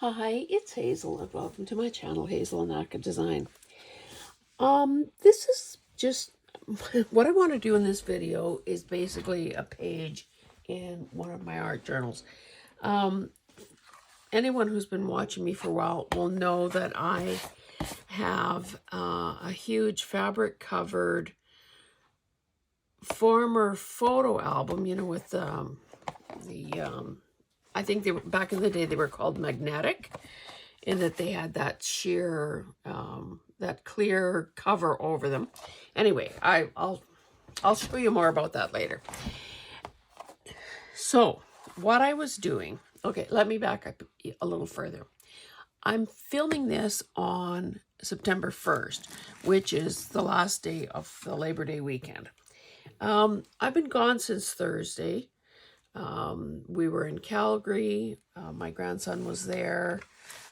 Hi, it's Hazel and welcome to my channel, Hazel and Aka Design. This is just what I want to do in this video is basically a page in one of my art journals. Anyone who's been watching me for a while will know that I have a huge fabric covered former photo album, with I think they were, back in the day they were called magnetic, in that they had that sheer, that clear cover over them. Anyway, I'll show you more about that later. So what I was doing, okay, let me back up a little further. I'm filming this on September 1st, which is the last day of the Labor Day weekend. I've been gone since Thursday. We were in Calgary. My grandson was there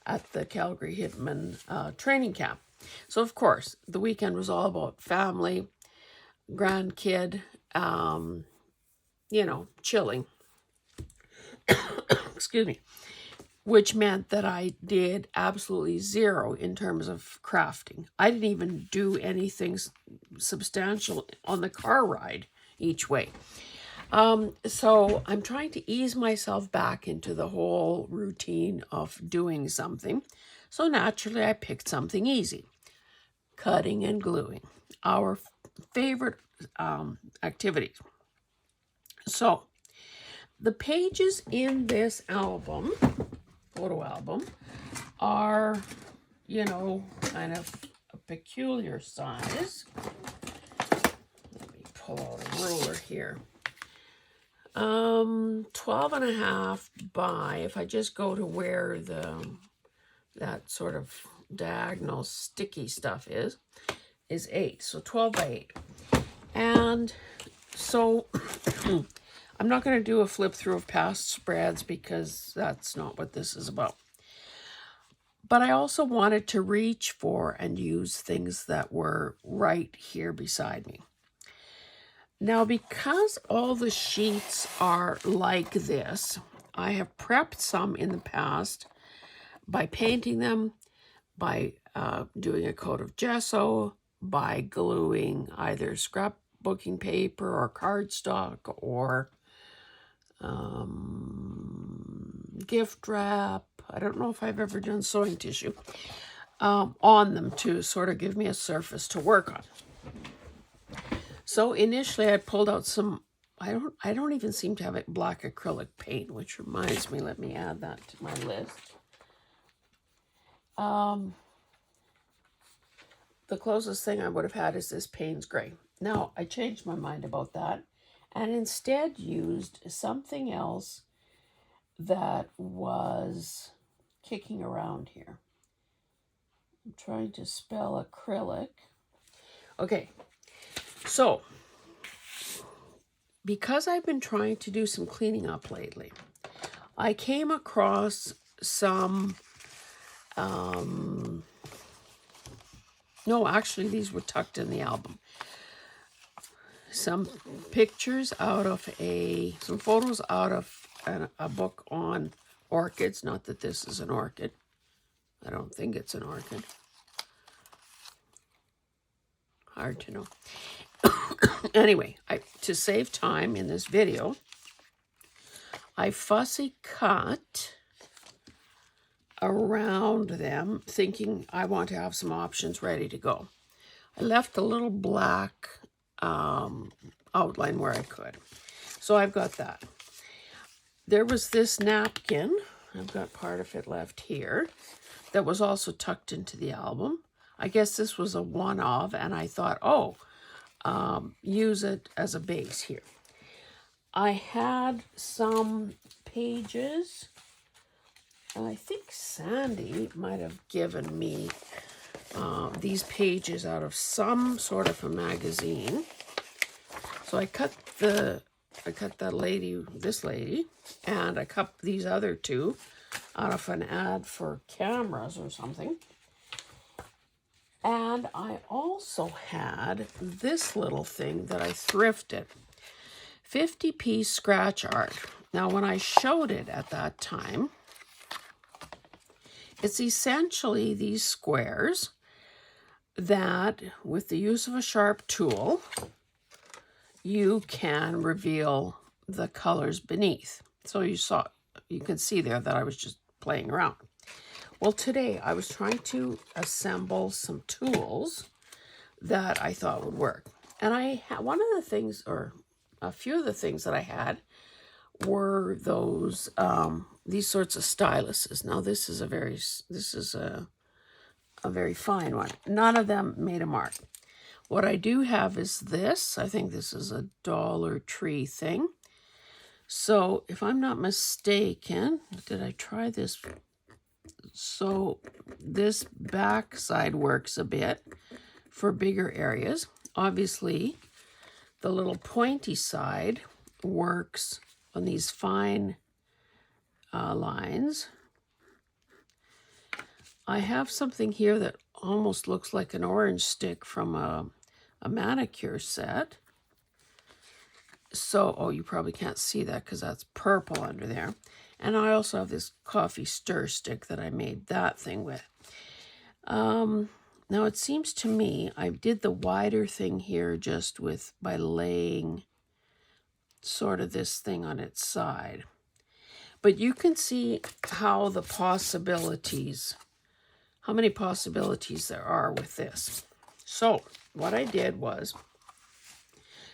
at the Calgary Hitman training camp. So, of course, the weekend was all about family, grandkid, chilling. Excuse me. Which meant that I did absolutely zero in terms of crafting. I didn't even do anything substantial on the car ride each way. So I'm trying to ease myself back into the whole routine of doing something. So naturally, I picked something easy. Cutting and gluing, our favorite activities. So the pages in this album, photo album, are, kind of a peculiar size. Let me pull out a ruler here. 12.5 by, if I just go to where that sort of diagonal sticky stuff is 8. So 12 by 8. And so I'm not going to do a flip through of past spreads because that's not what this is about. But I also wanted to reach for and use things that were right here beside me. Now, because all the sheets are like this, I have prepped some in the past by painting them, by doing a coat of gesso, by gluing either scrapbooking paper or cardstock or gift wrap. I don't know if I've ever done sewing tissue on them to sort of give me a surface to work on. So initially I pulled out some, I don't even seem to have a black acrylic paint, which reminds me, let me add that to my list. The closest thing I would have had is this Payne's Gray. Now, I changed my mind about that and instead used something else that was kicking around here. I'm trying to spell acrylic. Okay, so because I've been trying to do some cleaning up lately, I came across some, no, actually these were tucked in the album. Some pictures out of some photos out of a book on orchids. Not that this is an orchid. I don't think it's an orchid. Hard to know. Anyway, to save time in this video, I fussy cut around them, thinking I want to have some options ready to go. I left a little black outline where I could. So I've got that. There was this napkin, I've got part of it left here, that was also tucked into the album. I guess this was a one of, and I thought, use it as a base here. I had some pages, and I think Sandy might have given me these pages out of some sort of a magazine. So I cut that lady, this lady, and I cut these other two out of an ad for cameras or something. And I also had this little thing that I thrifted. 50-piece scratch art. Now, when I showed it at that time, It's essentially these squares that, with the use of a sharp tool, you can reveal the colors beneath. So you can see there that I was just playing around. Well, today I was trying to assemble some tools that I thought would work. And one of the things, or a few of the things that I had were these sorts of styluses. Now this is a very fine one. None of them made a mark. What I do have is this. I think this is a Dollar Tree thing. So if I'm not mistaken, did I try this? So this back side works a bit for bigger areas. Obviously, the little pointy side works on these fine lines. I have something here that almost looks like an orange stick from a manicure set. So, oh, you probably can't see that because that's purple under there. And I also have this coffee stir stick that I made that thing with. Now it seems to me I did the wider thing here just by laying sort of this thing on its side. But you can see how many possibilities there are with this. So what I did was,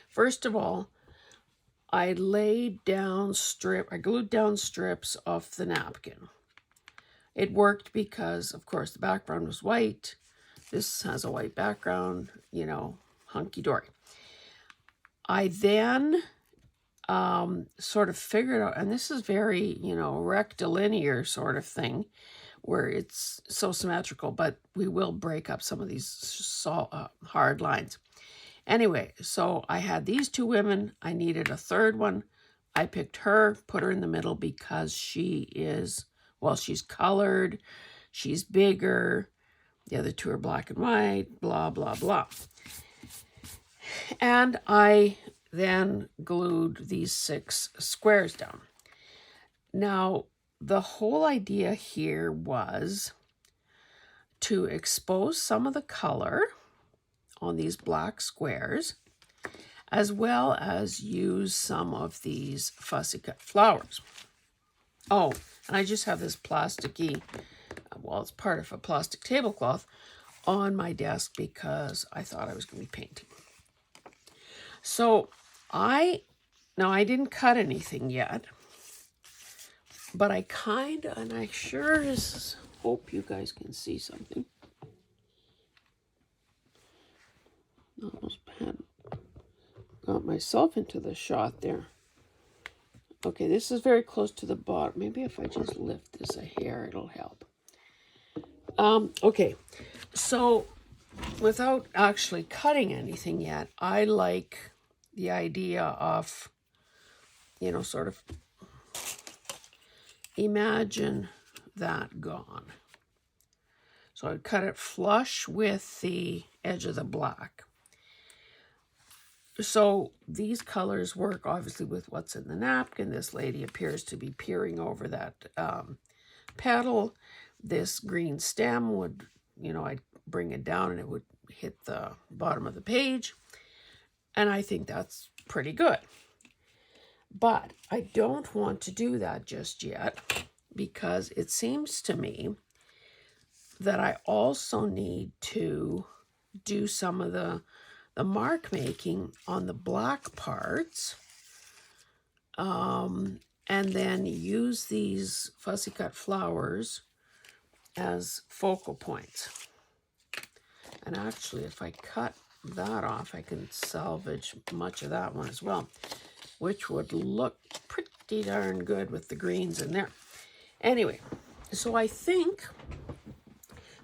first of all, I glued down strips off the napkin. It worked because, of course, the background was white. This has a white background, hunky-dory. I then sort of figured out, and this is very, rectilinear sort of thing, where it's so symmetrical, but we will break up some of these hard lines. Anyway, so I had these two women. I needed a third one. I picked her, put her in the middle because she's colored, she's bigger. The other two are black and white, blah, blah, blah. And I then glued these 6 squares down. Now, the whole idea here was to expose some of the color on these black squares, as well as use some of these fussy cut flowers. Oh, and I just have this plasticky, it's part of a plastic tablecloth on my desk because I thought I was going to be painting. So I didn't cut anything yet, but I sure hope you guys can see something. Almost got myself into the shot there. Okay, this is very close to the bottom. Maybe if I just lift this a hair, it'll help. Okay, so without actually cutting anything yet, I like the idea of, sort of imagine that gone. So I'd cut it flush with the edge of the black. So these colors work obviously with what's in the napkin. This lady appears to be peering over that petal. This green stem would, I'd bring it down and it would hit the bottom of the page. And I think that's pretty good. But I don't want to do that just yet because it seems to me that I also need to do some of the mark making on the black parts, and then use these fussy cut flowers as focal points. And actually, if I cut that off, I can salvage much of that one as well, which would look pretty darn good with the greens in there. Anyway, so I think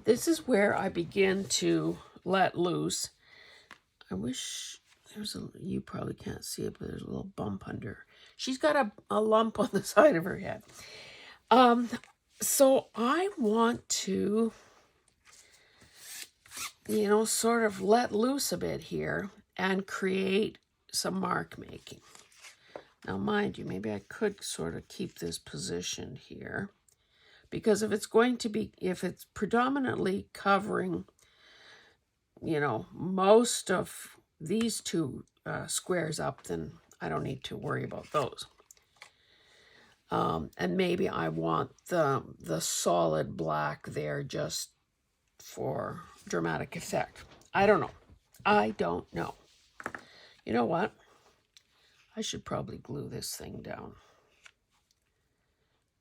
this is where I begin to let loose. I wish you probably can't see it, but there's a little bump under. She's got a lump on the side of her head. So I want to, sort of let loose a bit here and create some mark making. Now, mind you, maybe I could sort of keep this positioned here, Because if it's predominantly covering, you know, most of these two squares up, then I don't need to worry about those. And maybe I want the solid black there just for dramatic effect. I don't know. I don't know. You know what? I should probably glue this thing down.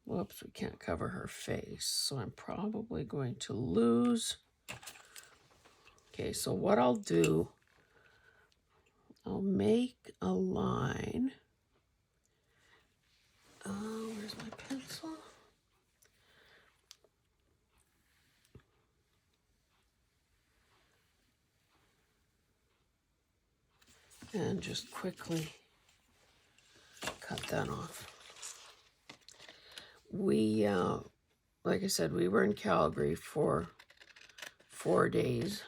Whoops, we can't cover her face, so I'm probably going to lose. Okay, so what I'll do, I'll make a line. Where's my pencil? And just quickly cut that off. We, like I said, we were in Calgary for 4 days.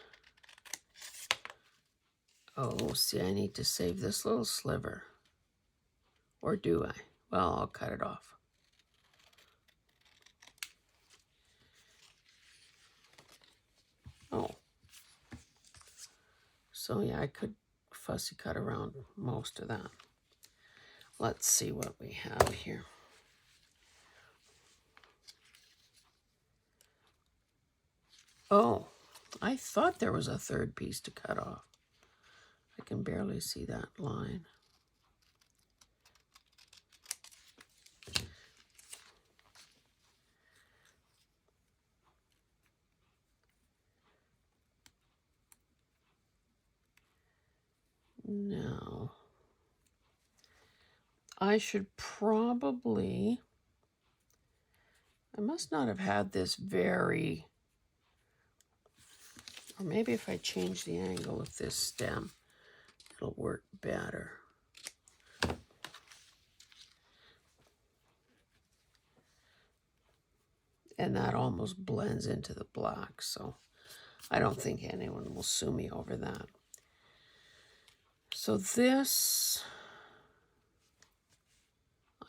Oh, see, I need to save this little sliver. Or do I? Well, I'll cut it off. Oh. So yeah, I could fussy cut around most of that. Let's see what we have here. Oh, I thought there was a third piece to cut off. I can barely see that line. No. I should probably, I must not have had this very, or maybe if I change the angle of this stem, it'll work better. And that almost blends into the black, so I don't think anyone will sue me over that. So this,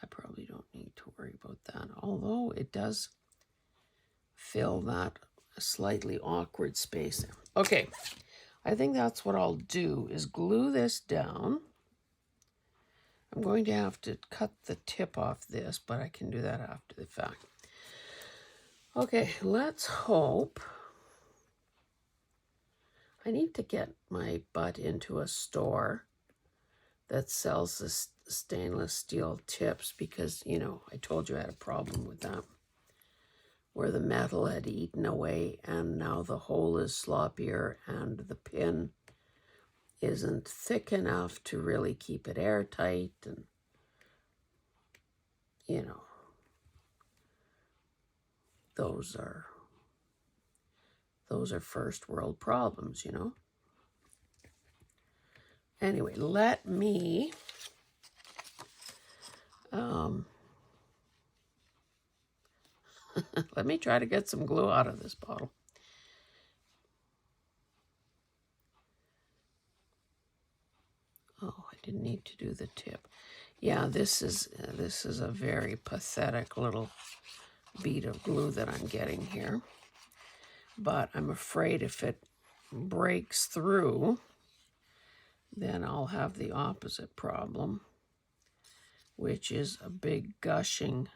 I probably don't need to worry about that, although it does fill that slightly awkward space. Okay, I think that's what I'll do, is glue this down. I'm going to have to cut the tip off this, but I can do that after the fact. Okay, let's hope. I need to get my butt into a store that sells the stainless steel tips because, you know, I told you I had a problem with that, where the metal had eaten away and now the hole is sloppier and the pin isn't thick enough to really keep it airtight, and, you know, those are first world problems, you know. Anyway, let me let me try to get some glue out of this bottle. Oh, I didn't need to do the tip. Yeah, this is a very pathetic little bead of glue that I'm getting here. But I'm afraid if it breaks through, then I'll have the opposite problem, which is a big gushing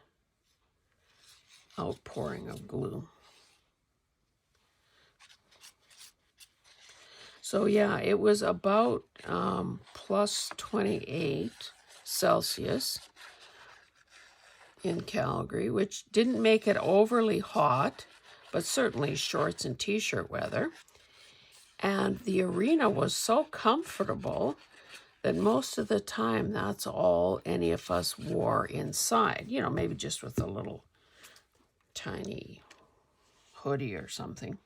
outpouring of glue. So yeah, it was about plus 28 Celsius in Calgary, which didn't make it overly hot, but certainly shorts and t-shirt weather. And the arena was so comfortable that most of the time that's all any of us wore inside. You know, maybe just with a little tiny hoodie or something.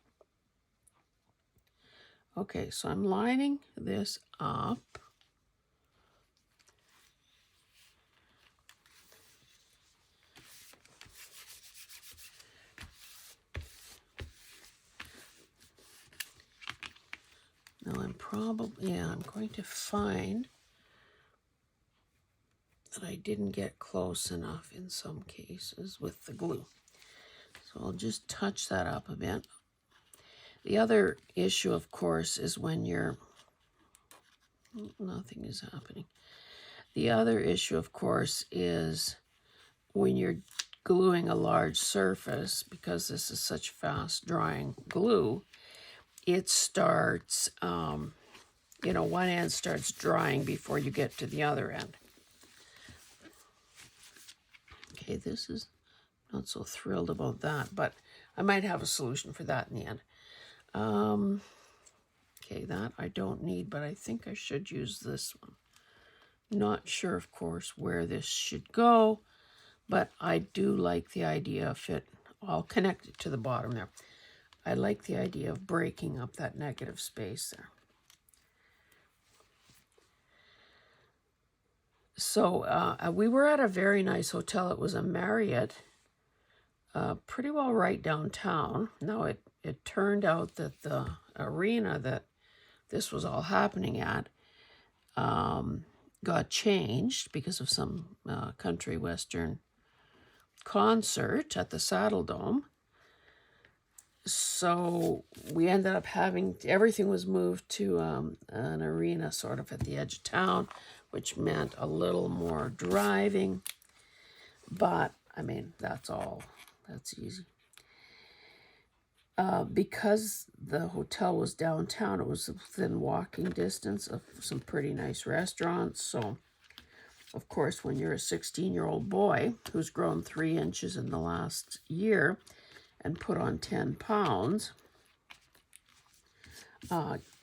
Okay, so I'm lining this up. Now I'm going to find that I didn't get close enough in some cases with the glue. So I'll just touch that up a bit. The other issue, of course, is when you're... Nothing is happening. The other issue, of course, is when you're gluing a large surface, because this is such fast drying glue, it starts, you know, one end starts drying before you get to the other end. Okay, this is not so thrilled about that, but I might have a solution for that in the end. Okay, that I don't need, but I think I should use this one. Not sure, of course, where this should go, but I do like the idea of it. I'll connect it to the bottom there. I like the idea of breaking up that negative space there. So we were at a very nice hotel. It was a Marriott, pretty well right downtown. Now, it turned out that the arena that this was all happening at got changed because of some country western concert at the Saddle Dome. So we ended up having, everything was moved to an arena sort of at the edge of town, which meant a little more driving. But, I mean, that's easy. Because the hotel was downtown, it was within walking distance of some pretty nice restaurants. So, of course, when you're a 16-year-old boy who's grown 3 inches in the last year and put on 10 pounds,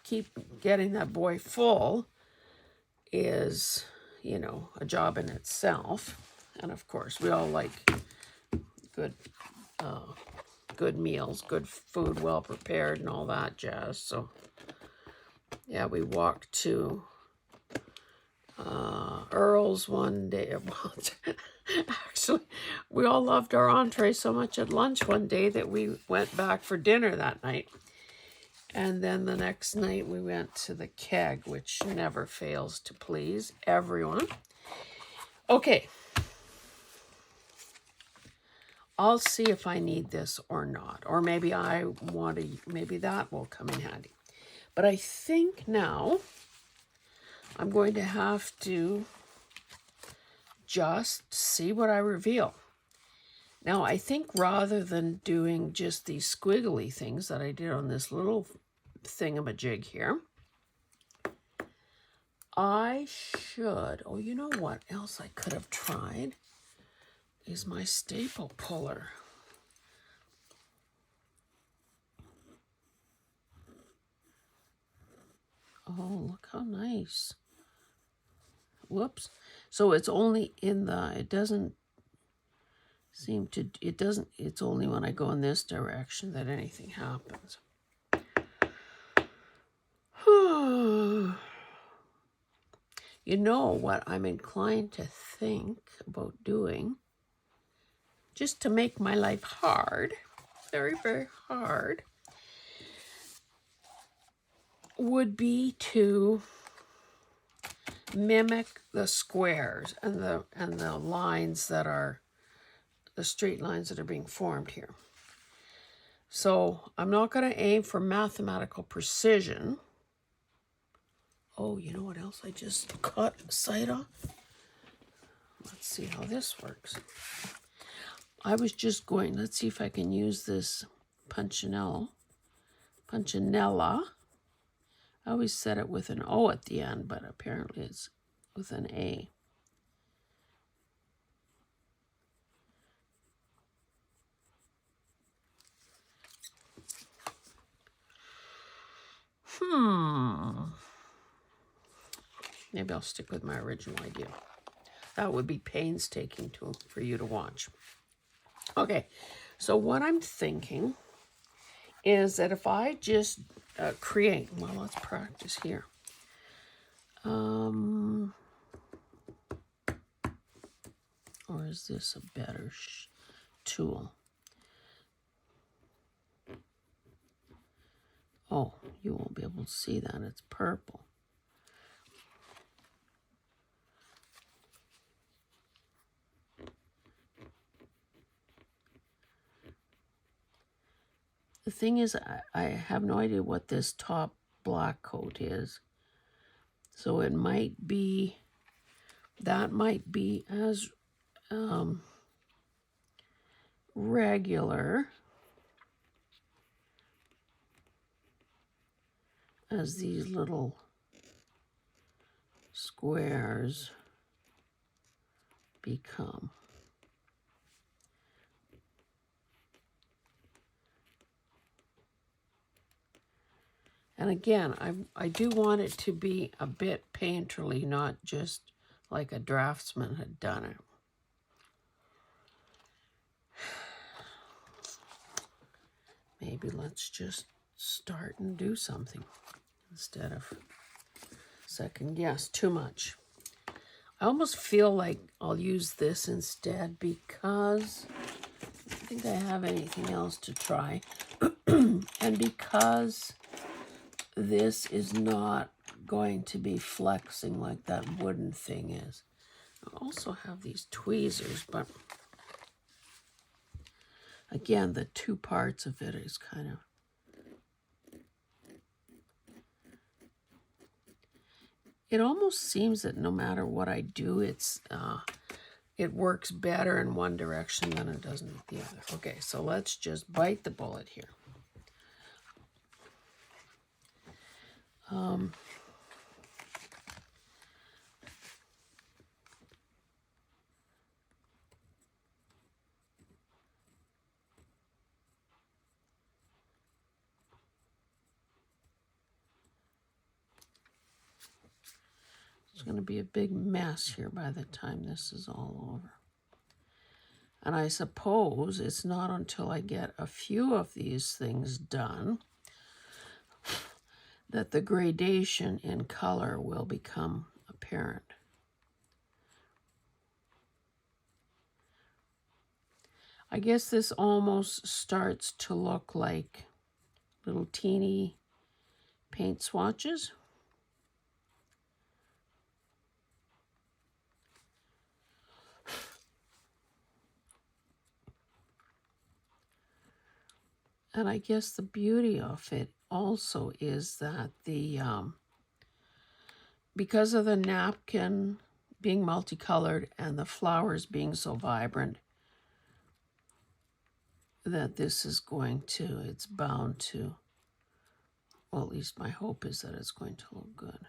keep getting that boy full is, you know, a job in itself. And, of course, we all like good meals, good food, well prepared, and all that jazz. So, yeah, we walked to Earl's one day. Actually, we all loved our entree so much at lunch one day that we went back for dinner that night. And then the next night we went to the Keg, which never fails to please everyone. Okay. I'll see if I need this or not. Or maybe maybe that will come in handy. But I think now I'm going to have to just see what I reveal. Now, I think rather than doing just these squiggly things that I did on this little thingamajig here, I should, oh, you know what else I could have tried is my staple puller. Oh, look how nice. Whoops. So it's only in the, it doesn't seem to, it's only when I go in this direction that anything happens. You know what I'm inclined to think about doing, just to make my life hard, very, very hard, would be to mimic the squares and the lines that are the straight lines that are being formed here. So I'm not going to aim for mathematical precision. Oh, you know what else I just cut sight of? Let's see how this works. I was just going, let's see if I can use this punchinella. I always said it with an O at the end, but apparently it's with an A. Maybe I'll stick with my original idea. That would be painstaking for you to watch. Okay, so what I'm thinking is that if I just create, well, let's practice here. Or is this a better tool? Oh, you won't be able to see that. It's purple. The thing is, I have no idea what this top black coat is. So it might be, that might be as regular as these little squares become. And again, I do want it to be a bit painterly, not just like a draftsman had done it. Maybe let's just start and do something instead of second guess too much. I almost feel like I'll use this instead because I don't think I have anything else to try. And because this is not going to be flexing like that wooden thing is. I also have these tweezers, but again, the two parts of it is kind of... It almost seems that no matter what I do, it works better in one direction than it does in the other. Okay, so let's just bite the bullet here. It's going to be a big mess here by the time this is all over. And I suppose it's not until I get a few of these things done that the gradation in color will become apparent. I guess this almost starts to look like little teeny paint swatches. And I guess the beauty of it also is that because of the napkin being multicolored and the flowers being so vibrant, that this is going to, it's bound to, well, at least my hope is that it's going to look good.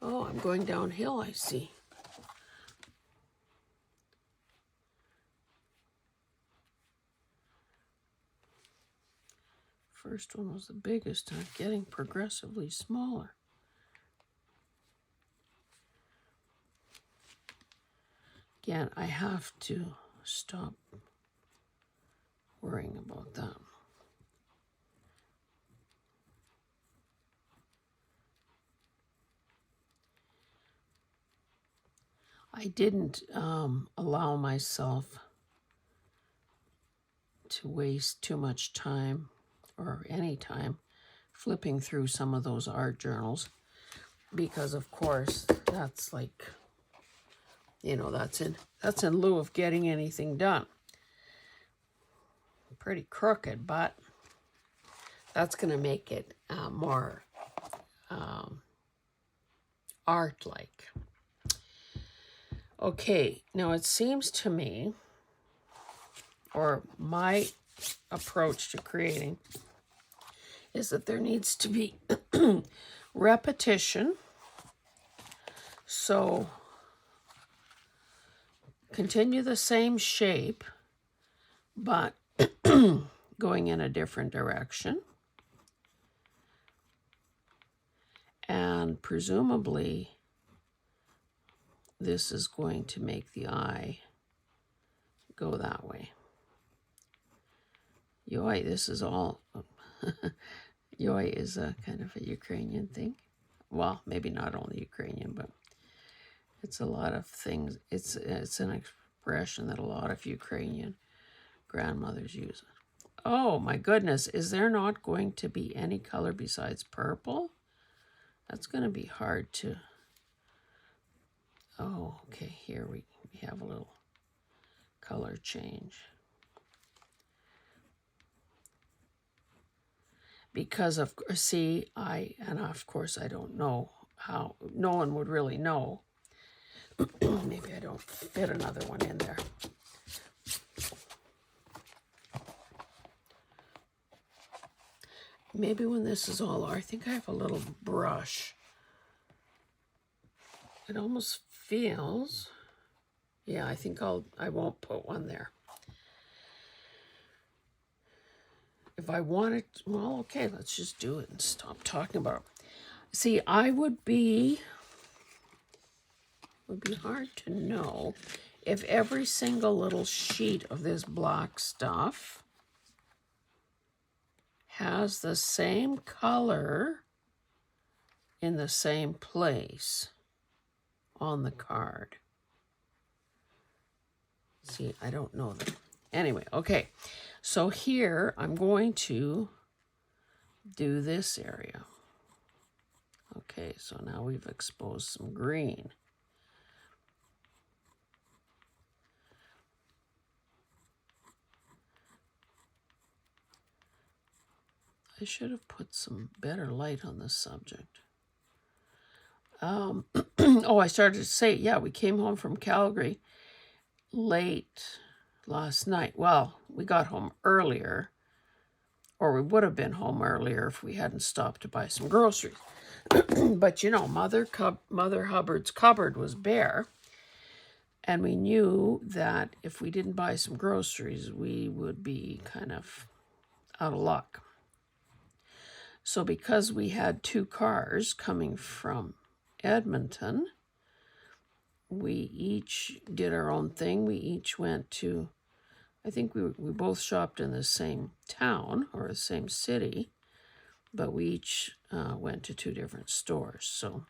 Oh, I'm going downhill, I see. First one was the biggest, and it's getting progressively smaller. Again, I have to stop worrying about that. I didn't allow myself to waste too much time or any time flipping through some of those art journals because, of course, that's like, you know, that's in lieu of getting anything done. Pretty crooked, but that's going to make it more art-like. Okay, now it seems to me, or my approach to creating, is that there needs to be repetition. So continue the same shape, but going in a different direction. And presumably, this is going to make the eye go that way. Yoi, this is all... Yoi is a kind of a Ukrainian thing. Well, maybe not only Ukrainian, but it's a lot of things. It's an expression that a lot of Ukrainian grandmothers use. Oh my goodness, is there not going to be any color besides purple? That's going to be hard to Oh, okay, here we have a little color change. Because of, see, and of course I don't know how, no one would really know. Maybe I don't fit another one in there. Maybe when this is all, I think I have a little brush. It almost feels, yeah, I think I won't put one there. If I wanted, well, okay, let's just do it and stop talking about it. See, would be hard to know if every single little sheet of this black stuff has the same color in the same place on the card. See, I don't know that. Anyway, okay. So here I'm going to do this area. Okay, so now we've exposed some green. I should have put some better light on this subject. Oh, I started to say, yeah, we came home from Calgary late last night. Well, we got home earlier, or we would have been home earlier if we hadn't stopped to buy some groceries. But you know, Mother Hubbard's cupboard was bare, and we knew that if we didn't buy some groceries, we would be kind of out of luck. So because we had 2 cars coming from Edmonton, we each did our own thing. We each went to, I think we both shopped in the same town or the same city, but we each went to 2 different stores. So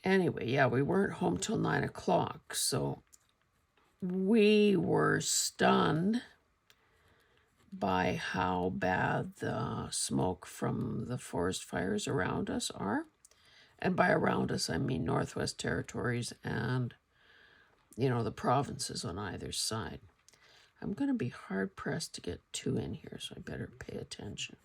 anyway, yeah, we weren't home till 9 o'clock. So we were stunned by how bad the smoke from the forest fires around us are. And by around us, I mean Northwest Territories and, you know, the provinces on either side. I'm going to be hard-pressed to get 2 in here, so I better pay attention.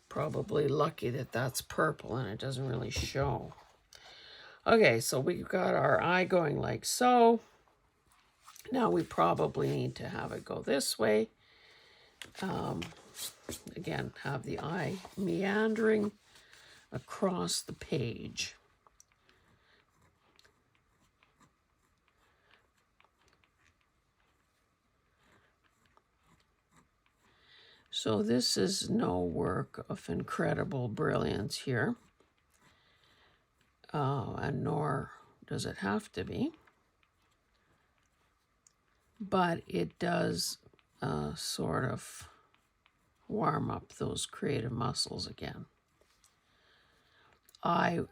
Probably lucky that that's purple and it doesn't really show. Okay, so we've got our eye going like so. Now we probably need to have it go this way. Again, have the eye meandering across the page. So this is no work of incredible brilliance here, and nor does it have to be, but it does sort of warm up those creative muscles again. You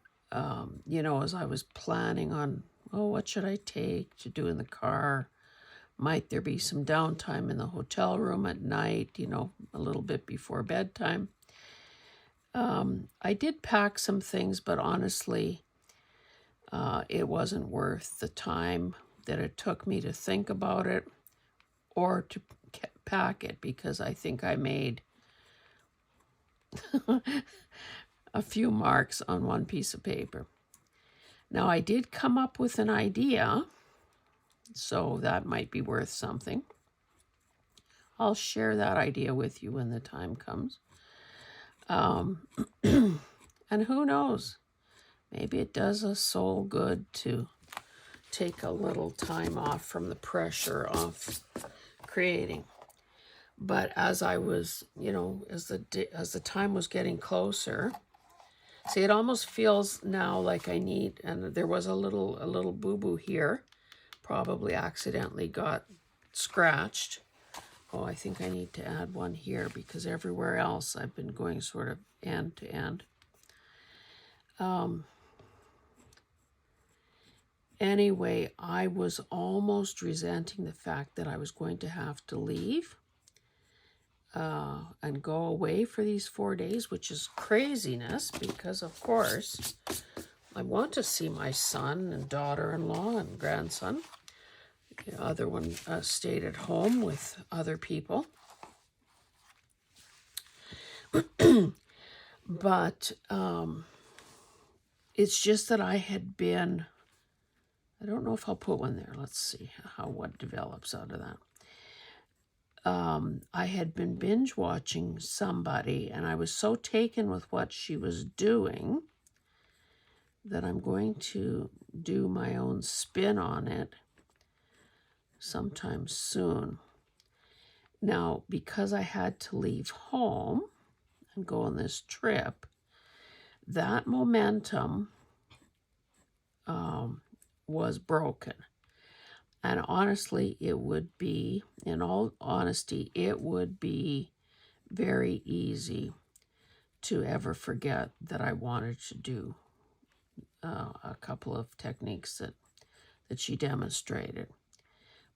know, as I was planning on, oh, what should I take to do in the car? Might there be some downtime in the hotel room at night, you know, a little bit before bedtime? I did pack some things, but honestly, it wasn't worth the time that it took me to think about it or to pack it, because I think I made a few marks on one piece of paper. Now, I did come up with an idea, so that might be worth something. I'll share that idea with you when the time comes. And who knows, maybe it does a soul good to take a little time off from the pressure of creating. But as I was, you know, as the time was getting closer, see, it almost feels now like I need, and there was a little boo-boo here, probably accidentally got scratched. Oh, I think I need to add one here because everywhere else I've been going sort of end to end. Anyway, I was almost resenting the fact that I was going to have to leave and go away for these 4 days, which is craziness because, of course, I want to see my son and daughter-in-law and grandson. The other one stayed at home with other people. But it's just that I had been, I don't know if I'll put one there. Let's see what develops out of that. I had been binge watching somebody, and I was so taken with what she was doing that I'm going to do my own spin on it sometime soon. Now, because I had to leave home and go on this trip, that momentum was broken. And honestly, it would be, in all honesty, it would be very easy to ever forget that I wanted to do a couple of techniques that she demonstrated.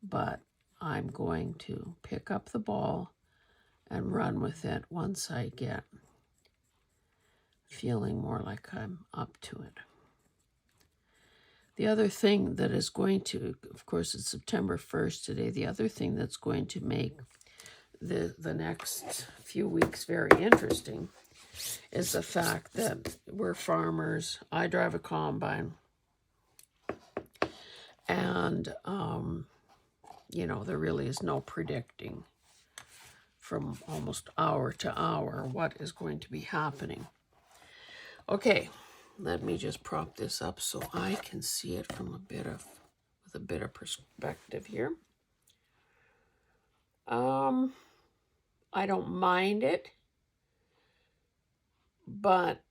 But I'm going to pick up the ball and run with it once I get feeling more like I'm up to it. The other thing that is going to, of course, it's September 1st today, the other thing that's going to make the next few weeks very interesting is the fact that we're farmers. I drive a combine. And, there really is no predicting from almost hour to hour what is going to be happening. Okay, let me just prop this up so I can see it from with a bit of perspective here. I don't mind it, but,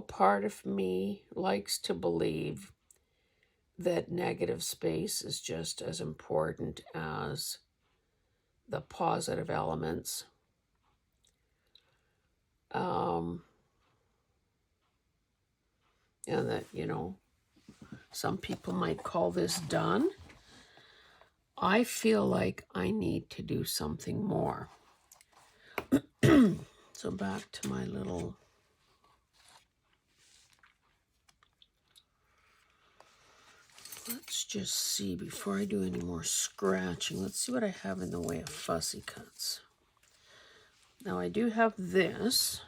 part of me likes to believe that negative space is just as important as the positive elements. And that, some people might call this done. I feel like I need to do something more. So back to my little let's just see, before I do any more scratching, let's see what I have in the way of fussy cuts. Now I do have this,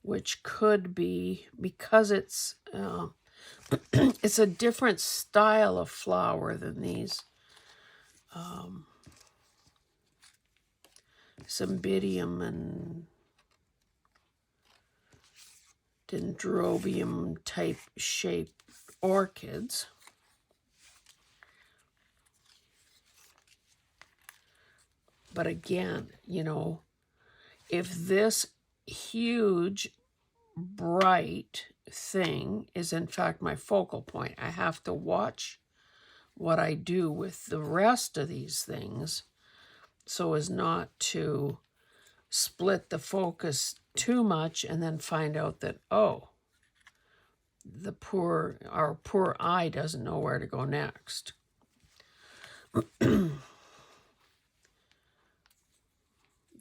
which could be, because it's it's a different style of flower than these Cymbidium and Dendrobium type shape orchids. But again, if this huge, bright thing is in fact my focal point, I have to watch what I do with the rest of these things so as not to split the focus too much and then find out that, oh, our poor eye doesn't know where to go next.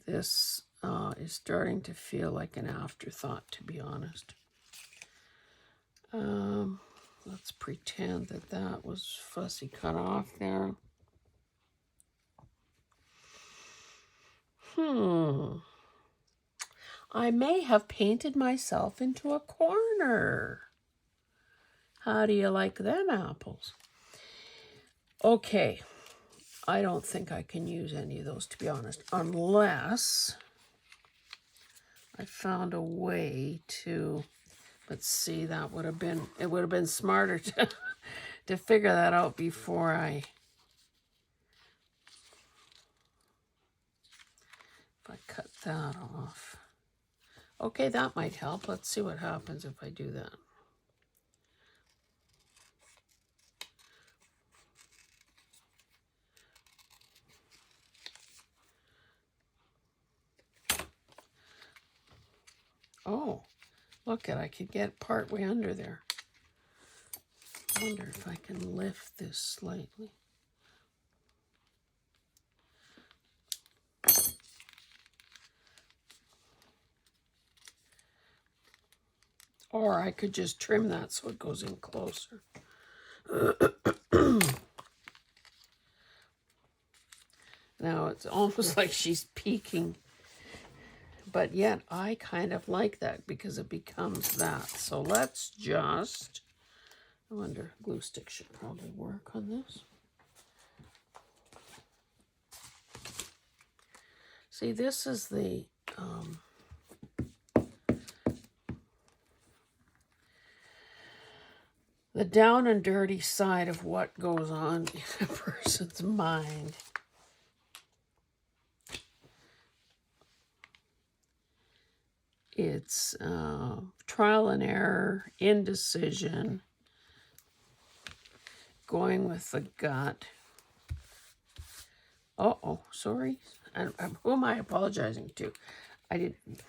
This is starting to feel like an afterthought, to be honest. Let's pretend that was fussy cut off there. I may have painted myself into a corner. How do you like them apples? Okay, I don't think I can use any of those, to be honest, unless I found a way to, let's see, it would have been smarter to figure that out before if I cut that off. Okay, that might help. Let's see what happens if I do that. Oh, look I could get part way under there. I wonder if I can lift this slightly. Or I could just trim that so it goes in closer. Now it's almost like she's peeking. But yet I kind of like that because it becomes that. So let's just, I wonder, glue stick should probably work on this. See, this is the down and dirty side of what goes on in a person's mind. It's trial and error, indecision, going with the gut. Uh-oh, sorry. Who am I apologizing to? I didn't.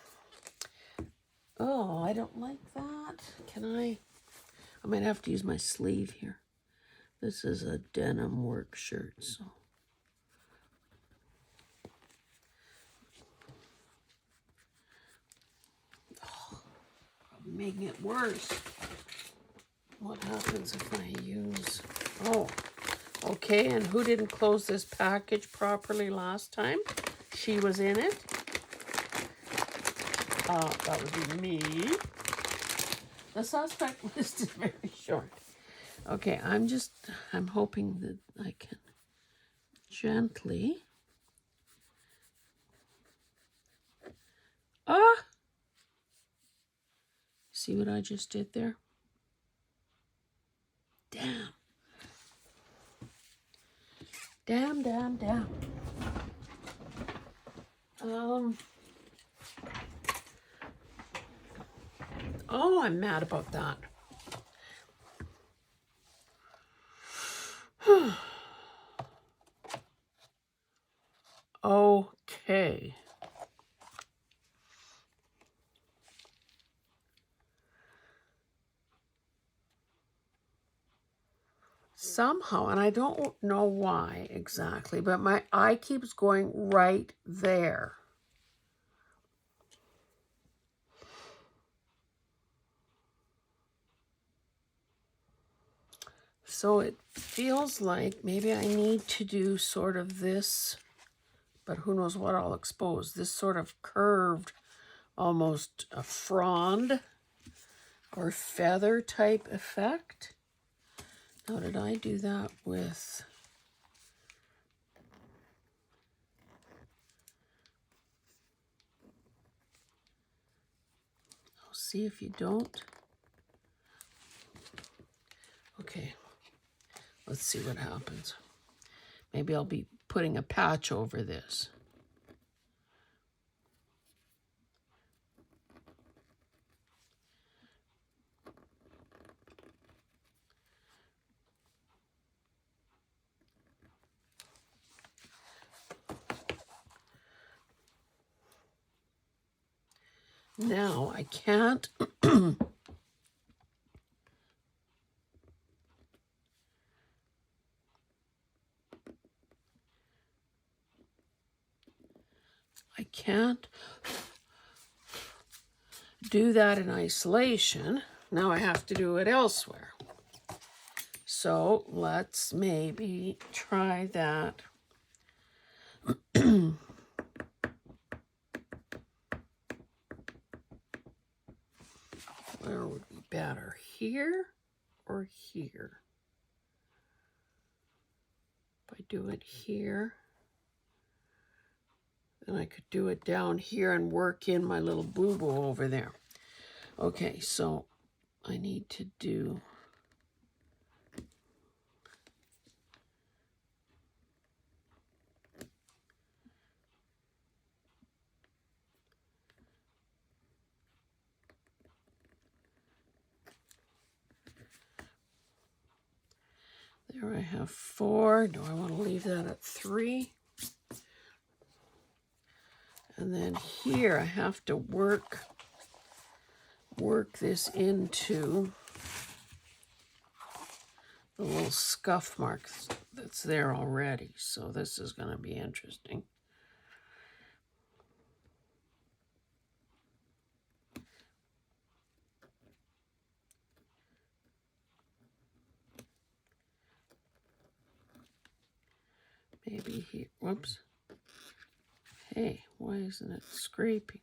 Oh, I don't like that. Can I might have to use my sleeve here. This is a denim work shirt, so. Oh, probably making it worse. What happens if I use, oh, okay, and who didn't close this package properly last time? She was in it. That would be me. The suspect list is very short. Okay, I'm hoping that I can gently. See what I just did there? Damn. Damn. Oh, I'm mad about that. Okay. Somehow, and I don't know why exactly, but my eye keeps going right there. So it feels like maybe I need to do sort of this, but who knows what I'll expose. This sort of curved, almost a frond or feather type effect. How did I do that with? I'll see if you don't. Okay, let's see what happens. Maybe I'll be putting a patch over this. Now I can't do that in isolation. Now I have to do it elsewhere. So let's maybe try that. Where would be better, here or here? If I do it here, then I could do it down here and work in my little boo-boo over there. Okay, so I need to do there. I have 4. Do I want to leave that at 3? And then here I have to work this into the little scuff mark that's there already. So this is going to be interesting. Maybe here, whoops. Hey, why isn't it scraping?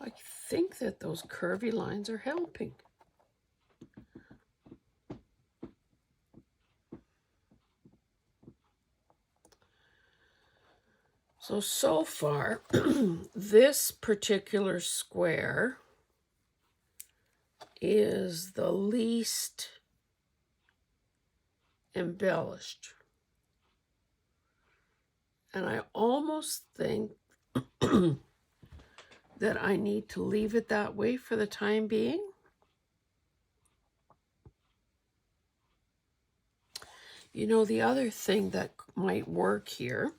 I think that those curvy lines are helping. So far, this particular square is the least embellished. And I almost think that I need to leave it that way for the time being. You know, the other thing that might work here,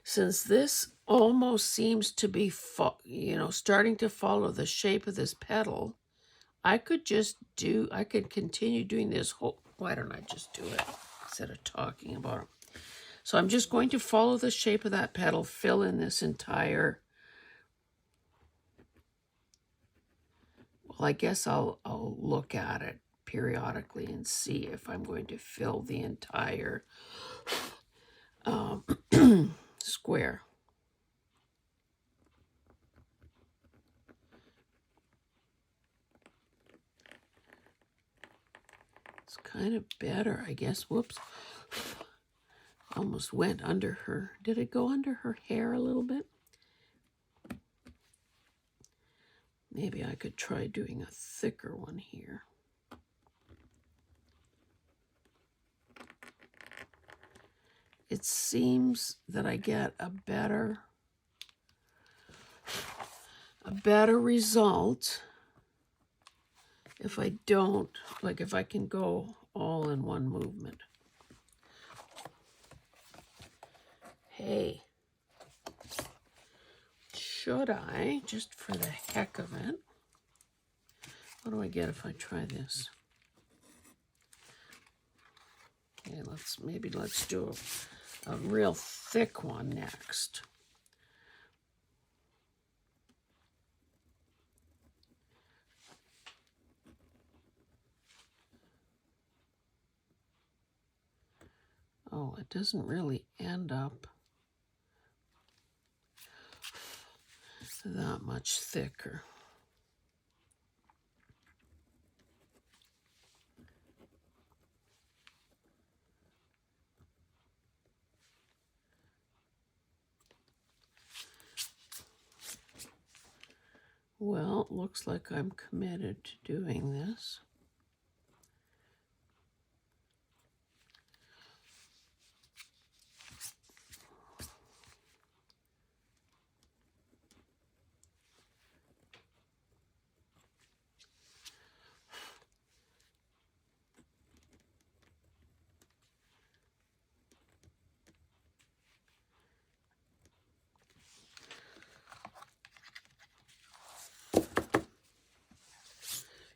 since this almost seems to be, starting to follow the shape of this petal, I could continue doing this whole, why don't I just do it instead of talking about it? So I'm just going to follow the shape of that petal, fill in this entire, well, I guess I'll look at it periodically and see if I'm going to fill the entire square. It's kind of better, I guess. Whoops. Almost went under her. Did it go under her hair a little bit? Maybe I could try doing a thicker one here. It seems that I get a better result if I don't, like if I can go all in one movement. Hey, should I, just for the heck of it, what do I get if I try this? Okay, let's do a real thick one next. Oh, it doesn't really end up that much thicker. Well, it looks like I'm committed to doing this.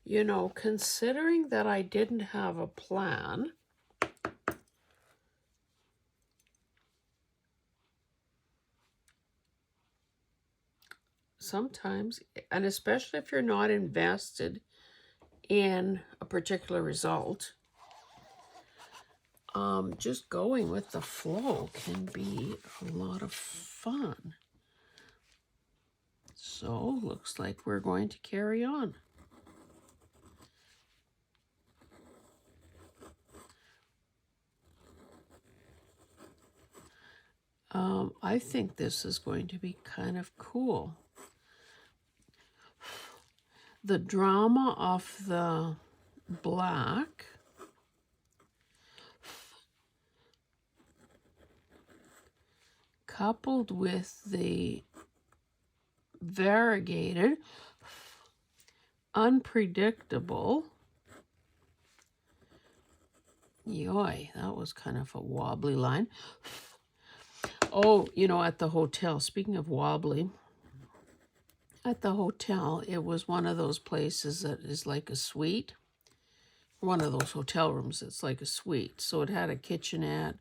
You know, considering that I didn't have a plan, sometimes, and especially if you're not invested in a particular result, just going with the flow can be a lot of fun. So, looks like we're going to carry on. I think this is going to be kind of cool. The drama of the black coupled with the variegated, unpredictable Yoy, that was kind of a wobbly line. Oh, you know, at the hotel, speaking of wobbly, at the hotel, it was one of those places that is like a suite. One of those hotel rooms that's like a suite. So it had a kitchenette,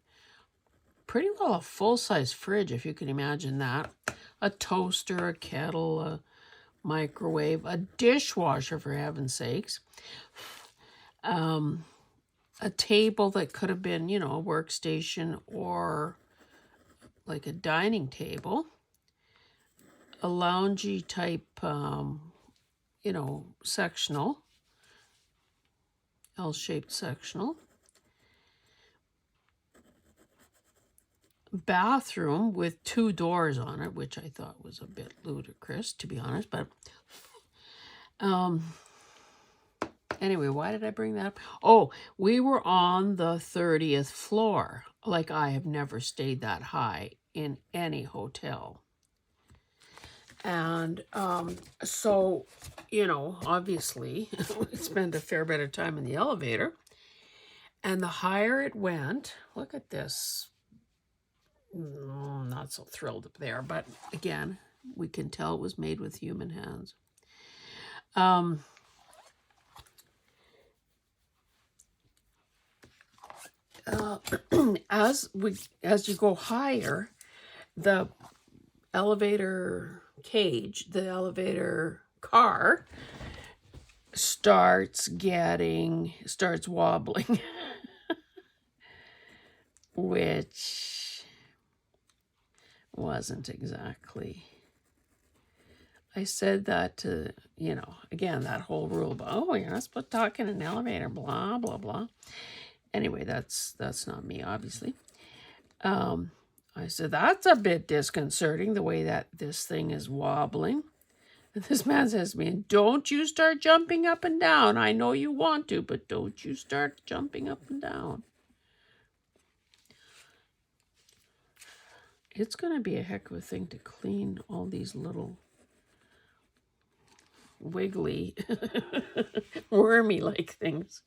pretty well a full-size fridge, if you can imagine that. A toaster, a kettle, a microwave, a dishwasher, for heaven's sakes. A table that could have been, you know, a workstation or like a dining table. A loungy type, you know, sectional. L-shaped sectional. Bathroom with 2 doors on it, which I thought was a bit ludicrous, to be honest. But anyway, why did I bring that up? Oh, we were on the 30th floor. Like, I have never stayed that high in any hotel. And so, you know, obviously, we spent a fair bit of time in the elevator. And the higher it went, look at this. Not so thrilled up there, but again, we can tell it was made with human hands. As you go higher, the elevator cage, the elevator car starts wobbling, which wasn't exactly. I said that to, you know, again, that whole rule about, oh, you're not supposed to talk in an elevator, blah, blah, blah. Anyway, that's not me, obviously. I said, that's a bit disconcerting, the way that this thing is wobbling. And this man says to me, don't you start jumping up and down. I know you want to, but don't you start jumping up and down. It's going to be a heck of a thing to clean all these little wiggly, wormy-like things.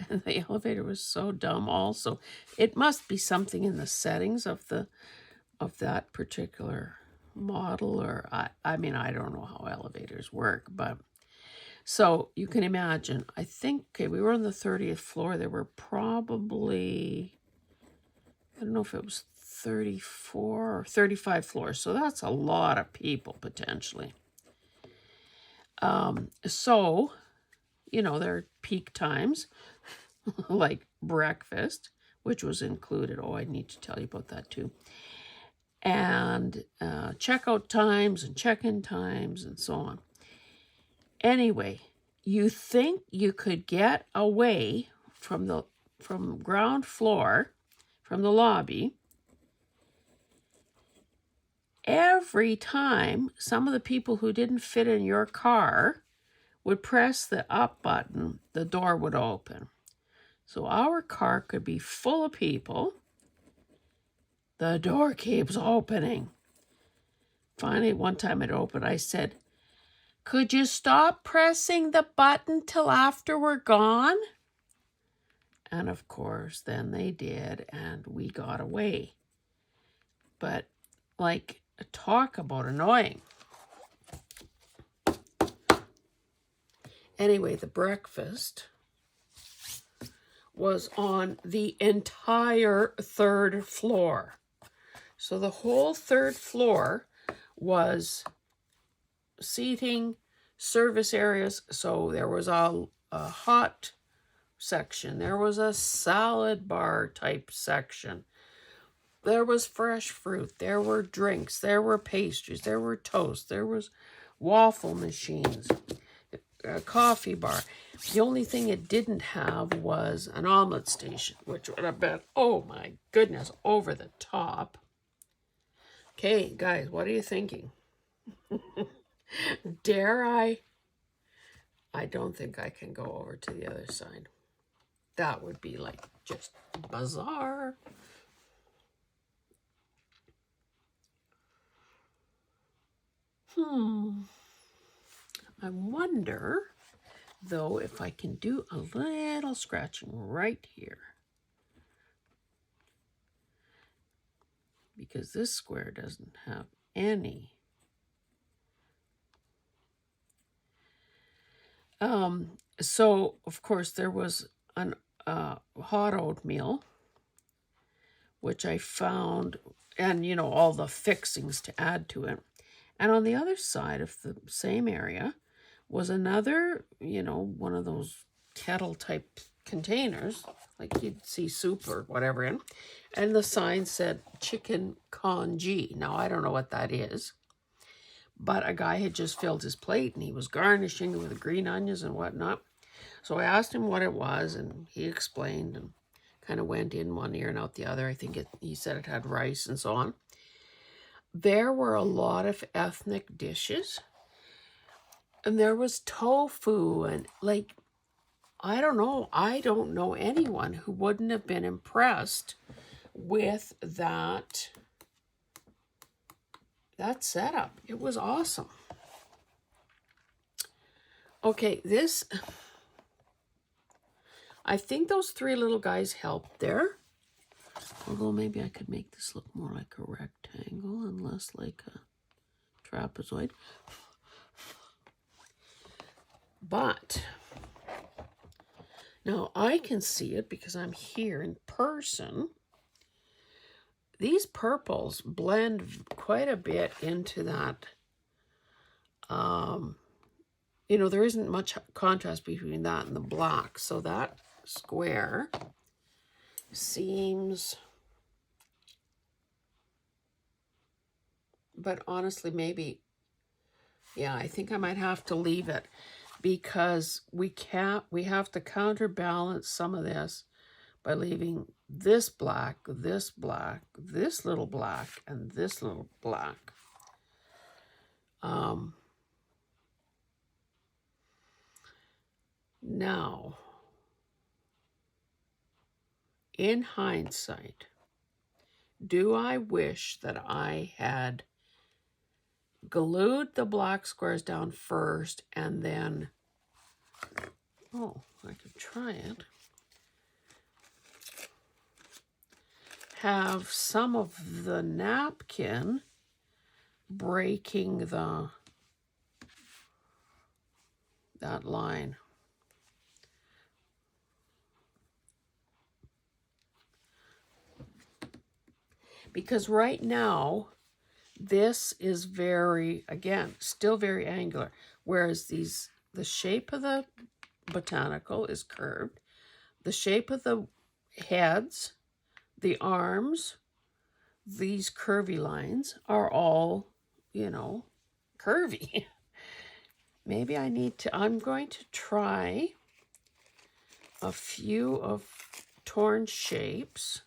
And the elevator was so dumb also. It must be something in the settings of that particular model, or I mean, I don't know how elevators work, but so you can imagine, I think, okay, we were on the 30th floor. There were probably, I don't know if it was 34 or 35 floors. So that's a lot of people potentially. So, you know, there are peak times like breakfast, which was included. Oh, I need to tell you about that too. And checkout times and check-in times and so on. Anyway, you think you could get away from ground floor, from the lobby, every time some of the people who didn't fit in your car would press the up button, the door would open. So our car could be full of people. The door keeps opening. Finally, one time it opened, I said, could you stop pressing the button till after we're gone? And of course, then they did, and we got away. But, like, talk about annoying. Anyway, the breakfast was on the entire 3rd floor. So the whole 3rd floor was seating, service areas. So there was a hot section. There was a salad bar type section. There was fresh fruit. There were drinks. There were pastries. There were toast. There was waffle machines. A coffee bar. The only thing it didn't have was an omelet station, which would have been, oh my goodness, over the top. Okay, guys, what are you thinking? Dare I? I don't think I can go over to the other side. That would be like just bizarre. I wonder, though, if I can do a little scratching right here. Because this square doesn't have any. So, of course, there was an hot oatmeal, which I found, and, you know, all the fixings to add to it. And on the other side of the same area was another, you know, one of those kettle-type containers, like you'd see soup or whatever in. And the sign said chicken congee. Now, I don't know what that is. But a guy had just filled his plate and he was garnishing it with green onions and whatnot. So I asked him what it was and he explained and kind of went in one ear and out the other. I think he said it had rice and so on. There were a lot of ethnic dishes. And there was tofu and like, I don't know anyone who wouldn't have been impressed with that setup. It was awesome. Okay, I think those three little guys helped there. Although maybe I could make this look more like a rectangle and less like a trapezoid. But now I can see it because I'm here in person. These purples blend quite a bit into that. You know, there isn't much contrast between that and the black. So that square seems, but honestly, maybe, yeah, I think I might have to leave it because we have to counterbalance some of this by leaving this black, this little black, and this little black. Now, in hindsight, do I wish that I had glued the black squares down first and then, oh, I could try it, have some of the napkin breaking that line. Because right now, this is very, again, still very angular. Whereas the shape of the botanical is curved. The shape of the heads, the arms, these curvy lines are all, you know, curvy. Maybe I'm going to try a few of torn shapes.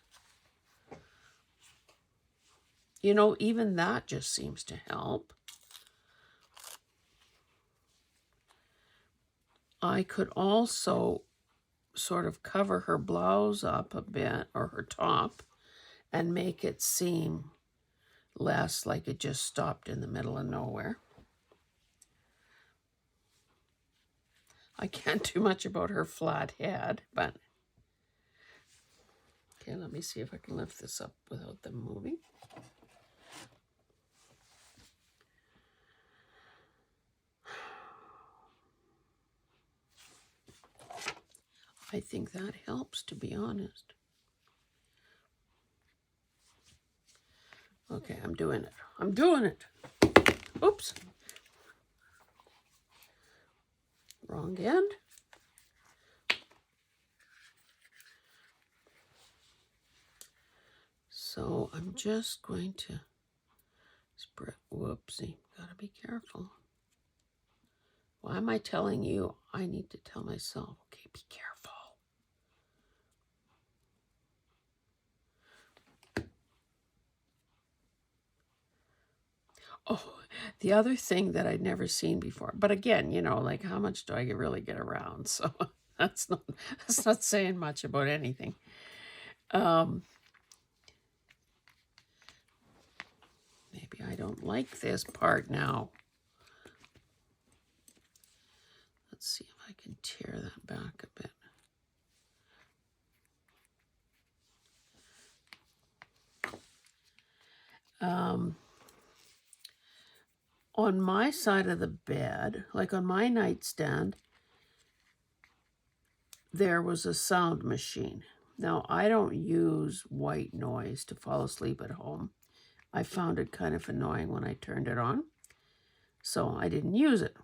You know, even that just seems to help. I could also sort of cover her blouse up a bit, or her top, and make it seem less like it just stopped in the middle of nowhere. I can't do much about her flat head, but okay, let me see if I can lift this up without them moving. I think that helps, to be honest. Okay, I'm doing it. Oops. Wrong end. So I'm just going to spread, whoopsie, gotta be careful. Why am I telling you? I need to tell myself, okay, be careful. Oh, the other thing that I'd never seen before, but again, you know, like how much do I really get around? So that's not saying much about anything. Maybe I don't like this part now. Let's see if I can tear that back a bit. On my side of the bed, like on my nightstand, there was a sound machine. Now, I don't use white noise to fall asleep at home. I found it kind of annoying when I turned it on, so I didn't use it.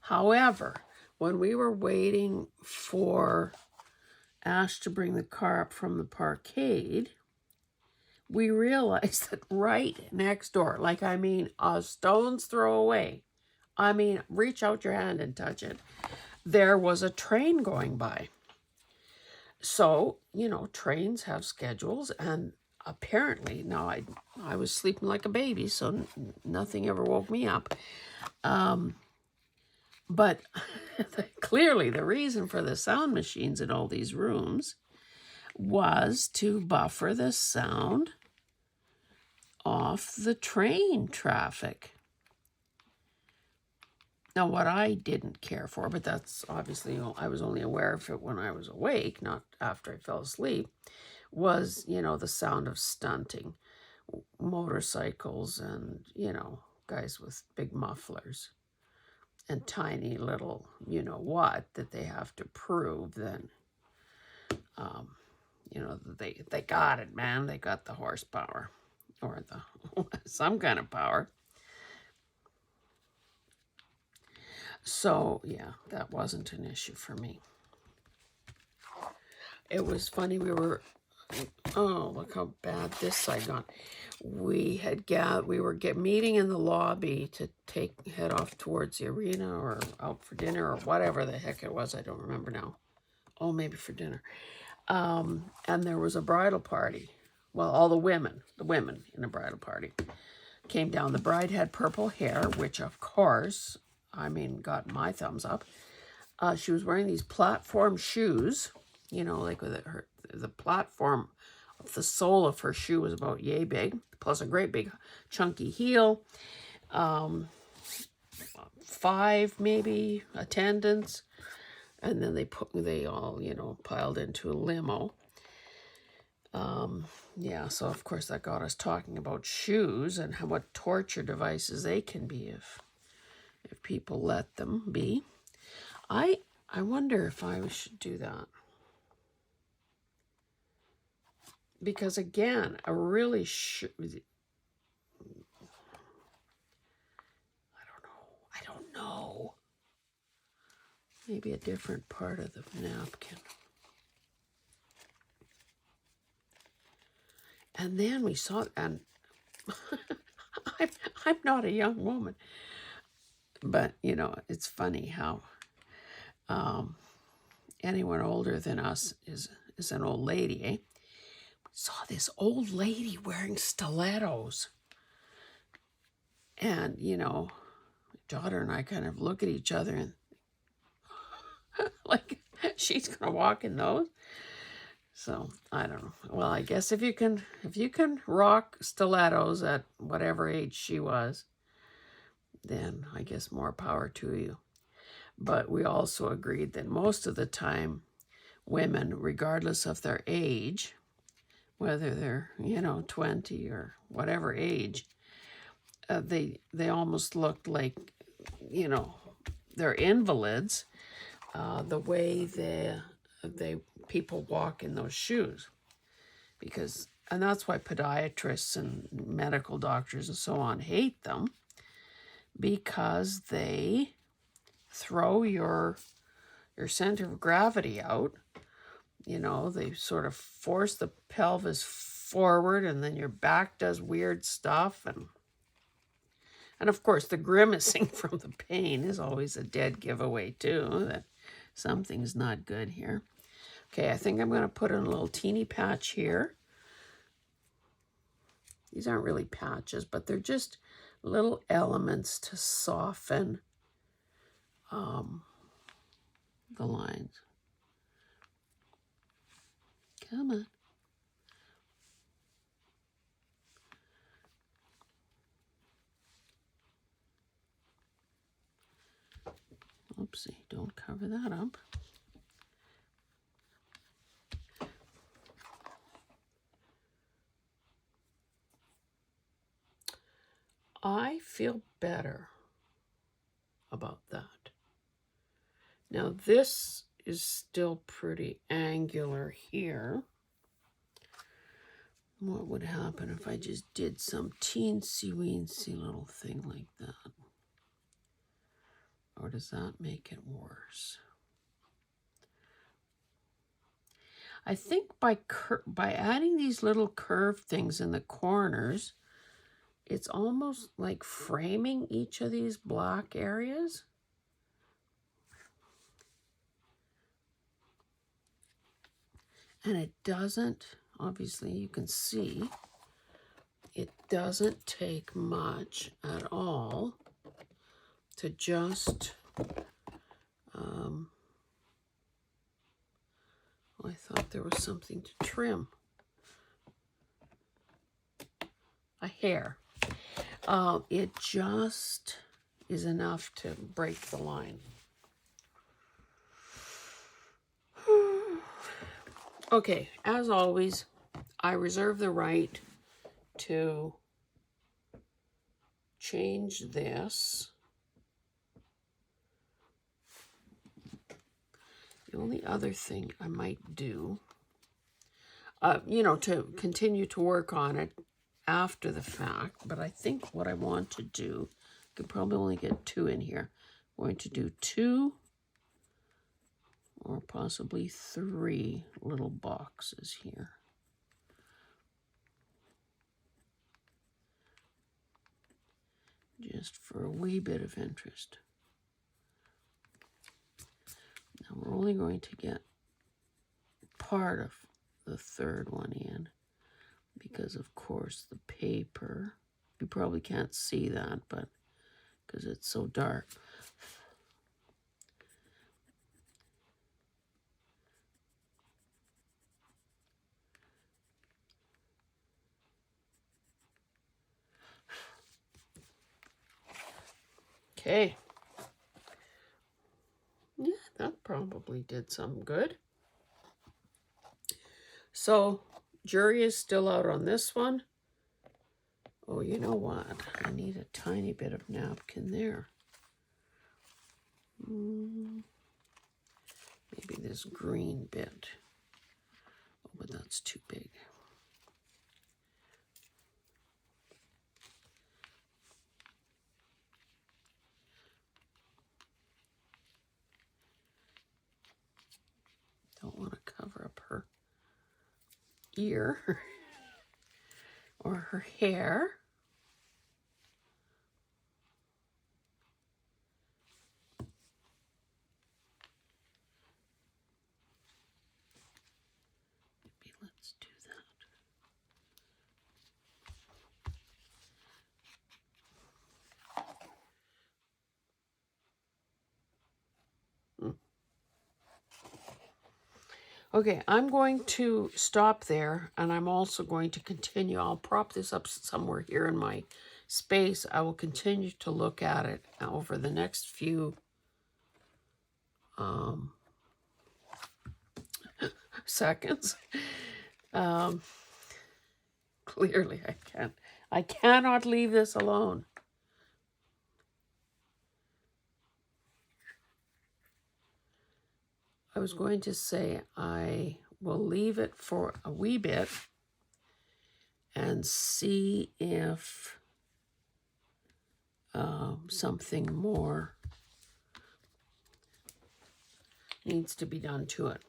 However, when we were waiting for Ash to bring the car up from the parkade, we realized that right next door, like I mean a stone's throw away, I mean reach out your hand and touch it, there was a train going by. So, you know, trains have schedules, and apparently, now I was sleeping like a baby, so nothing ever woke me up. But clearly the reason for the sound machines in all these rooms was to buffer the sound off the train traffic. Now, what I didn't care for, but that's obviously, I was only aware of it when I was awake, not after I fell asleep, was, you know, the sound of stunting, motorcycles and, you know, guys with big mufflers and tiny little, you know what, that they have to prove then, you know, they got it, man. They got the horsepower or the some kind of power. So, yeah, that wasn't an issue for me. It was funny, we were, oh, look how bad this side got. We were meeting in the lobby to head off towards the arena or out for dinner or whatever the heck it was. I don't remember now. Oh, maybe for dinner. And there was a bridal party. Well, all the women in a bridal party came down. The bride had purple hair, which of course, I mean, got my thumbs up. She was wearing these platform shoes, you know, like with the platform of the sole of her shoe was about yay big, plus a great big chunky heel. 5 maybe attendants, and then they all, you know, piled into a limo. Yeah, so of course that got us talking about shoes and what torture devices they can be if people let them be. I wonder if I should do that. Because again, I don't know. Maybe a different part of the napkin. And then we saw, and I'm not a young woman, but you know, it's funny how anyone older than us is an old lady, eh? We saw this old lady wearing stilettos. And, you know, my daughter and I kind of look at each other and like, she's going to walk in those. So, I don't know. Well, I guess if you can rock stilettos at whatever age she was, then I guess more power to you. But we also agreed that most of the time, women, regardless of their age, whether they're, you know, 20 or whatever age, they almost looked like, you know, they're invalids, the way people walk in those shoes. Because, and that's why podiatrists and medical doctors and so on hate them, because they throw your center of gravity out. You know, they sort of force the pelvis forward, and then your back does weird stuff. And of course, the grimacing from the pain is always a dead giveaway, too, that something's not good here. Okay, I think I'm going to put in a little teeny patch here. These aren't really patches, but they're just little elements to soften the lines. Come on. Oopsie, don't cover that up. I feel better about that. Now this is still pretty angular here. What would happen if I just did some teensy-weensy little thing like that? Or does that make it worse? I think by adding these little curved things in the corners, it's almost like framing each of these black areas. And it doesn't, obviously you can see, it doesn't take much at all to just, I thought there was something to trim. A hair. It just is enough to break the line. Okay, as always, I reserve the right to change this. The only other thing I might do, you know, to continue to work on it after the fact, but I think what I want to do, I could probably only get 2 in here. I'm going to do 2 or possibly 3 little boxes here. Just for a wee bit of interest. Now we're only going to get part of the 3rd one in because of course the paper, you probably can't see that, but because it's so dark. Okay. Yeah, that probably did some good. So, jury is still out on this one. Oh, you know what? I need a tiny bit of napkin there. Maybe this green bit. Oh, but that's too big. Don't want to cover up her ear or her hair. Maybe let's do that. Okay, I'm going to stop there, and I'm also going to continue. I'll prop this up somewhere here in my space. I will continue to look at it over the next few seconds. Clearly, I cannot leave this alone. I was going to say I will leave it for a wee bit and see if something more needs to be done to it.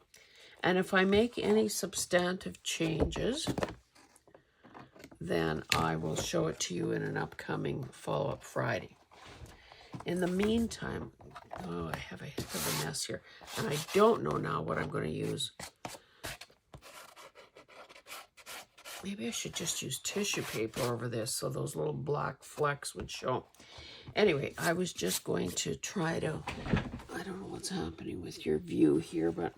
And if I make any substantive changes, then I will show it to you in an upcoming follow-up Friday. In the meantime, oh, I have a heck of a mess here, and I don't know now what I'm going to use. Maybe I should just use tissue paper over this so those little black flecks would show. Anyway, I was just going to try to, I don't know what's happening with your view here, but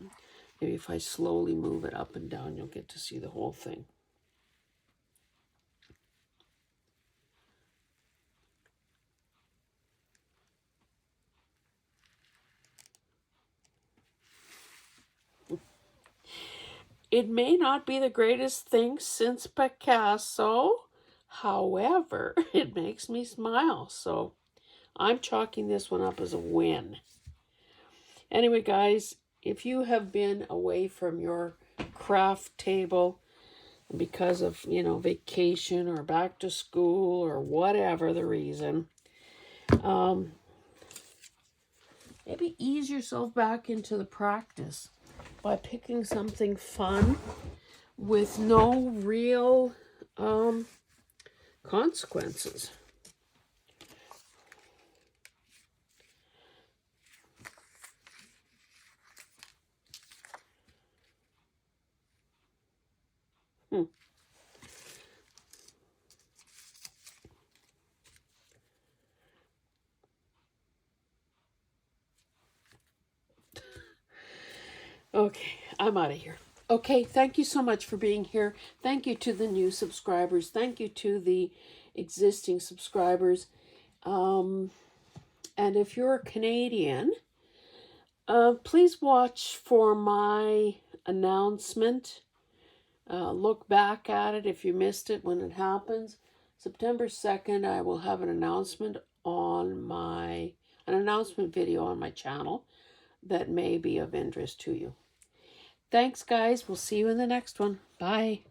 maybe if I slowly move it up and down, you'll get to see the whole thing. It may not be the greatest thing since Picasso. However, it makes me smile. So I'm chalking this one up as a win. Anyway, guys, if you have been away from your craft table because of, vacation or back to school or whatever the reason, maybe ease yourself back into the practice by picking something fun with no real consequences. Okay, I'm out of here. Okay, thank you so much for being here. Thank you to the new subscribers. Thank you to the existing subscribers. And if you're a Canadian, please watch for my announcement. Look back at it if you missed it when it happens. September 2nd, I will have an announcement video on my channel that may be of interest to you. Thanks, guys. We'll see you in the next one. Bye.